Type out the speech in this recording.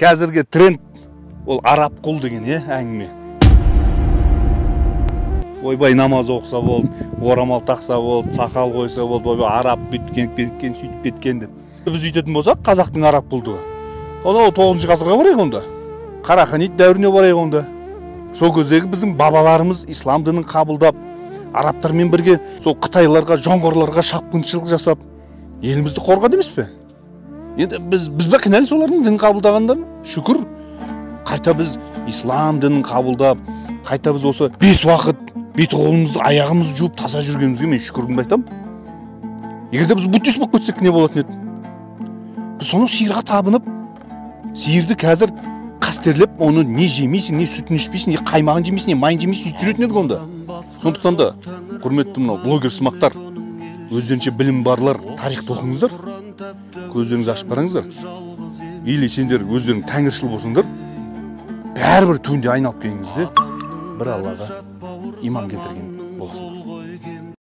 Қазіргі тренд ол араб құл деген әңгіме. Ойбай намаз оқыса болды, орамал тақса болды, сақал қойса болды, ойбай араб бүйткен, сөйтіп кеткен деп. Біз үйтетін болсақ, қазақтың араб құлдығы. Ол 9 ғасырға барайық онда. Қараханит дәуіріне барайық онда. Сол кездегі біздің бабаларымыз ислам дінін қабылдап, арабтармен бірге сол қытайларға, жоңғарларға шапқыншылық жасап, елімізді қорғады емес пе? Енді біз бе кінәлі солардың дін қабылдағандар? Шүкір. Қайта біз ислам дінін қабылдап, қайта біз осы 5 уақыт бет қолымызды, аяғымызды жуып таза жүргенімізге мен шүкірімді айтамын. Егерде біз буддист болып кетсек не болатын еді? Біз соны сиырға табынып, сиырды қазір қастерлеп, оны не жемейсің, не сүтін ішпейсің, не қаймағын жемейсің, не майын жемейсің, жүретін едік онда. Сондықтан да, құрметті мынау блогер сымақтар, өздерінше білім барлар, тарихты оқыңыздар, көздеріңізді ашып қараңыздар. Или сендер өздерің тәңіршіл болсыңдар, бәрібір түбінде айналып келіңізде бір Аллаға иман келтірген боласыңдар.